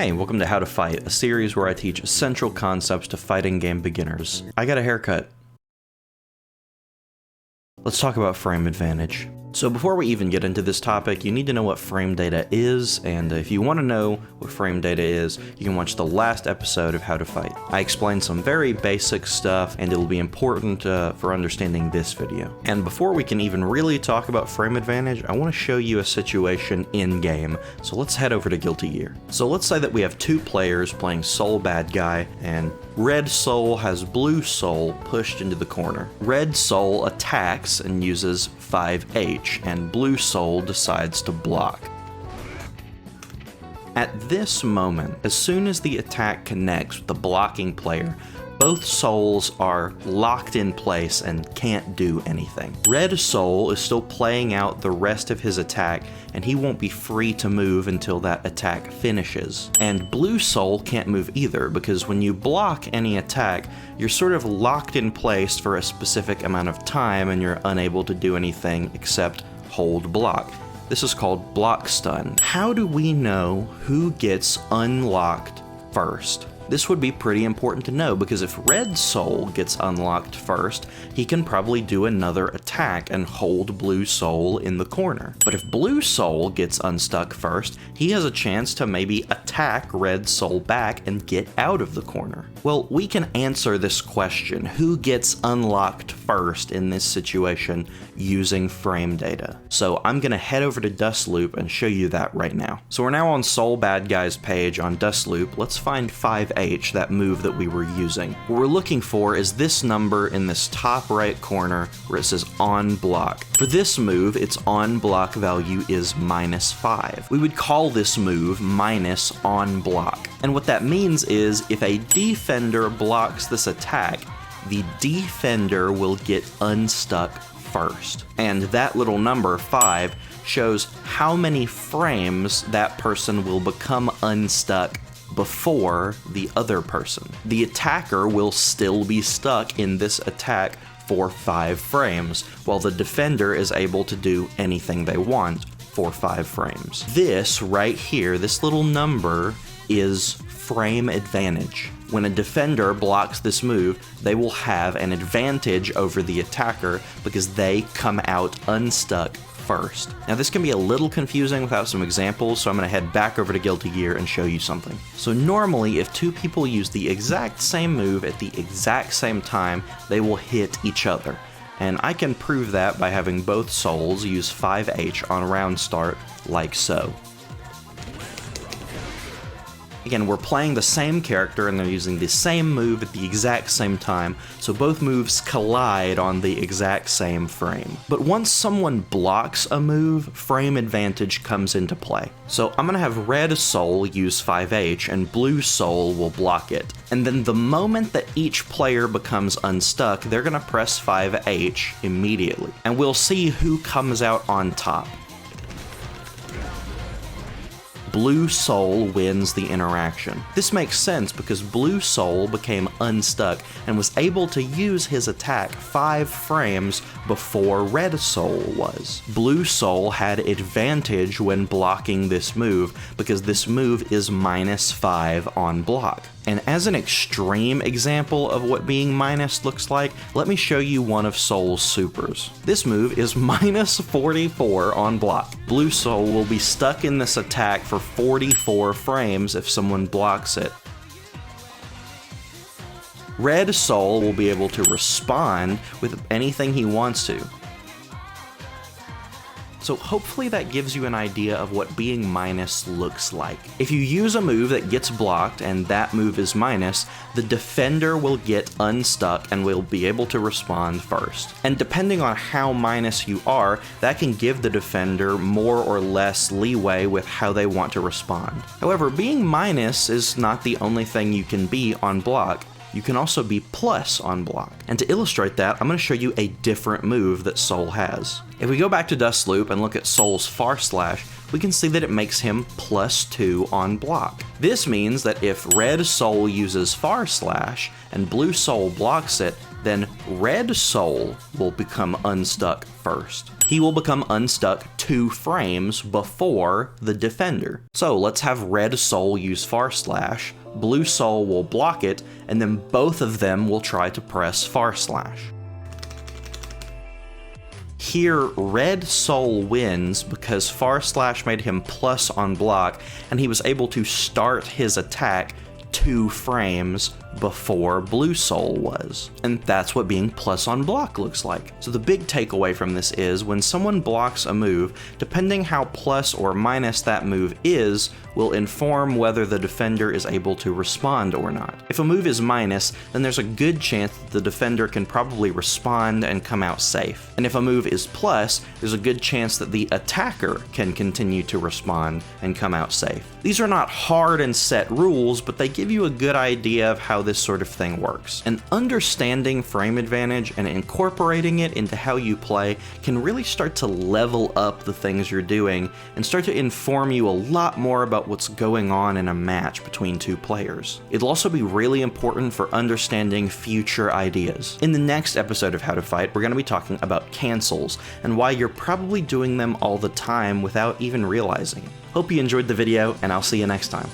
Hey, welcome to How to Fight, a series where I teach essential concepts to fighting game beginners. I got a haircut. Let's talk about frame advantage. So before we even get into this topic, you need to know what frame data is, and if you want to know what frame data is, you can watch the last episode of How to Fight. I explain some very basic stuff, and it'll be important for understanding this video. And before we can even really talk about frame advantage, I want to show you a situation in-game, so let's head over to Guilty Gear. So let's say that we have two players playing Soul Bad Guy, and Red Soul has Blue Soul pushed into the corner. Red Soul attacks and uses 5H, and Blue Soul decides to block. At this moment, as soon as the attack connects with the blocking player, both souls are locked in place and can't do anything. Red Soul is still playing out the rest of his attack, and he won't be free to move until that attack finishes. And Blue Soul can't move either, because when you block any attack, you're sort of locked in place for a specific amount of time and you're unable to do anything except hold block. This is called block stun. How do we know who gets unlocked first? This would be pretty important to know, because if Red Soul gets unlocked first, he can probably do another attack and hold Blue Soul in the corner. But if Blue Soul gets unstuck first, he has a chance to maybe attack Red Soul back and get out of the corner. Well, we can answer this question, who gets unlocked first in this situation, using frame data. So I'm gonna head over to Dustloop and show you that right now. So we're now on Soul Bad Guy's page on Dustloop. Let's find 5H, that move that we were using. What we're looking for is this number in this top right corner where it says on block. For this move, its on block value is -5. We would call this move minus on block. And what that means is if a defender blocks this attack, the defender will get unstuck first. And that little number, 5, shows how many frames that person will become unstuck before the other person. The attacker will still be stuck in this attack for 5 frames, while the defender is able to do anything they want for 5 frames. This right here, this little number, is frame advantage. When a defender blocks this move, they will have an advantage over the attacker because they come out unstuck first. Now this can be a little confusing without some examples, so I'm going to head back over to Guilty Gear and show you something. So normally, if two people use the exact same move at the exact same time, they will hit each other. And I can prove that by having both souls use 5H on round start, like so. Again, we're playing the same character and they're using the same move at the exact same time, so both moves collide on the exact same frame. But once someone blocks a move, frame advantage comes into play. So I'm going to have Red Soul use 5H and Blue Soul will block it. And then the moment that each player becomes unstuck, they're going to press 5H immediately. And we'll see who comes out on top. Blue Soul wins the interaction. This makes sense because Blue Soul became unstuck and was able to use his attack 5 frames before Red Soul was. Blue Soul had advantage when blocking this move because this move is -5 on block. And as an extreme example of what being minus looks like, let me show you one of Soul's supers. This move is -44 on block. Blue Soul will be stuck in this attack for 44 frames if someone blocks it. Red Soul will be able to respond with anything he wants to. So hopefully that gives you an idea of what being minus looks like. If you use a move that gets blocked and that move is minus, the defender will get unstuck and will be able to respond first. And depending on how minus you are, that can give the defender more or less leeway with how they want to respond. However, being minus is not the only thing you can be on block. You can also be plus on block. And to illustrate that, I'm going to show you a different move that Soul has. If we go back to Dustloop and look at Soul's far slash, we can see that it makes him +2 on block. This means that if Red Soul uses far slash and Blue Soul blocks it, then Red Soul will become unstuck first. he will become unstuck 2 frames before the defender. So let's have Red Soul use Far Slash, Blue Soul will block it, and then both of them will try to press Far Slash. Here, Red Soul wins because Far Slash made him plus on block, and he was able to start his attack 2 frames before Blue Soul was. And that's what being plus on block looks like. So the big takeaway from this is when someone blocks a move, depending how plus or minus that move is, will inform whether the defender is able to respond or not. If a move is minus, then there's a good chance that the defender can probably respond and come out safe. And if a move is plus, there's a good chance that the attacker can continue to respond and come out safe. These are not hard and set rules, but they give you a good idea of how this sort of thing works. And understanding frame advantage and incorporating it into how you play can really start to level up the things you're doing and start to inform you a lot more about what's going on in a match between 2 players. It'll also be really important for understanding future ideas. In the next episode of How to Fight, we're going to be talking about cancels and why you're probably doing them all the time without even realizing it. Hope you enjoyed the video, and I'll see you next time.